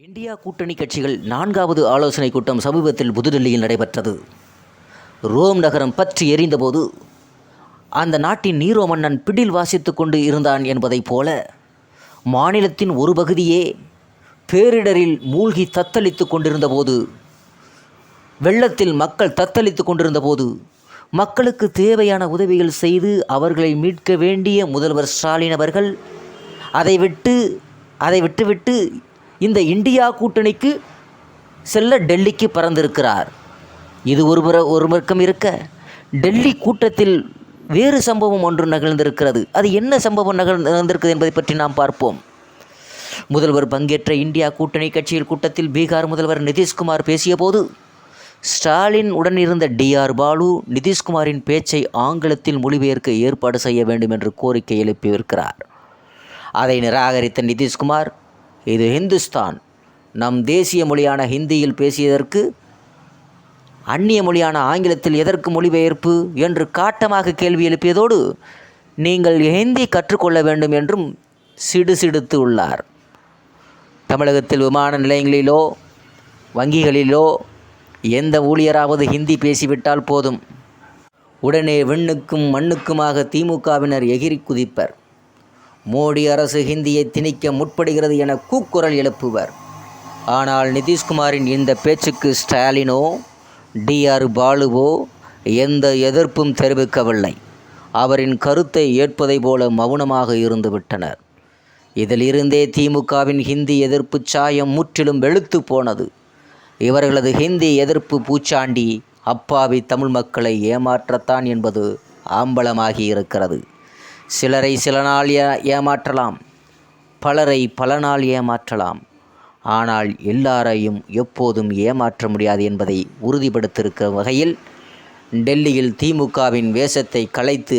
India கூட்டணி கட்சிகள் 4வது ஆலோசனை கூட்டம் சமீபத்தில் புதுடெல்லியில் நடைபெற்றது. ரோம் நகரம் பற்றி எரிந்தபோது அந்த நாட்டின் நீரோ மன்னன் பிடில் வாசித்து கொண்டு இருந்தான் என்பதைப் போல மாநிலத்தின் ஒரு பகுதியே பேரிடரில் மூழ்கி தத்தளித்து கொண்டிருந்த போது, வெள்ளத்தில் மக்கள் தத்தளித்து கொண்டிருந்த போது, மக்களுக்கு தேவையான உதவிகள் செய்து அவர்களை மீட்க வேண்டிய முதல்வர் ஸ்டாலின் அவர்கள் அதை விட்டுவிட்டு இந்த இந்தியா கூட்டணிக்கு செல்ல டெல்லிக்கு பறந்திருக்கிறார். இது ஒரு பக்கம் இருக்க, டெல்லி கூட்டத்தில் வேறு சம்பவம் ஒன்று நிகழ்ந்திருக்கிறது. அது என்ன சம்பவம் நிகழ்ந்திருக்கிறது என்பதை பற்றி நாம் பார்ப்போம். முதல்வர் பங்கேற்ற இந்தியா கூட்டணி கட்சியில் கூட்டத்தில் பீகார் முதல்வர் நிதிஷ்குமார் பேசியபோது, ஸ்டாலின் உடன் இருந்த DR பாலு நிதிஷ்குமாரின் பேச்சை ஆங்கிலத்தில் மொழிபெயர்க்க ஏற்பாடு செய்ய வேண்டும் என்று கோரிக்கை எழுப்பியிருக்கிறார். அதை நிராகரித்த நிதிஷ்குமார், இது ஹிந்துஸ்தான், நம் தேசிய மொழியான ஹிந்தியில் பேசியதற்கு அந்நிய மொழியான ஆங்கிலத்தில் எதற்கு மொழிபெயர்ப்பு என்று காட்டமாக கேள்வி எழுப்பியதோடு, நீங்கள் ஹிந்தி கற்றுக்கொள்ள வேண்டும் என்றும் சிடுசிடுத்து உள்ளார். தமிழகத்தில் விமான நிலையங்களிலோ வங்கிகளிலோ எந்த ஊழியராவது ஹிந்தி பேசிவிட்டால் போதும், உடனே விண்ணுக்கும் மண்ணுக்குமாக திமுகவினர் எகிரி குதிப்பர். மோடி அரசு ஹிந்தியை திணிக்க முற்படுகிறது என கூக்குரல் எழுப்புவர். ஆனால் நிதிஷ்குமாரின் இந்த பேச்சுக்கு ஸ்டாலினோ DR பாலுவோ எந்த எதிர்ப்பும் தெரிவிக்கவில்லை. அவரின் கருத்தை ஏற்பதை போல மௌனமாக இருந்துவிட்டனர். இதிலிருந்தே திமுகவின் ஹிந்தி எதிர்ப்பு சாயம் முற்றிலும் வெளுத்து போனது. இவர்களது ஹிந்தி எதிர்ப்பு பூச்சாண்டி அப்பாவி தமிழ் மக்களை ஏமாற்றத்தான் என்பது ஆம்பலமாகி இருக்கிறது. சிலரை சில நாள் ஏமாற்றலாம், பலரை பல நாள் ஏமாற்றலாம். ஆனால் எல்லாரையும் எப்போதும் ஏமாற்ற முடியாது என்பதை உறுதிப்படுத்தியிருக்கிற வகையில் டெல்லியில் திமுகவின் வேஷத்தை கலைத்து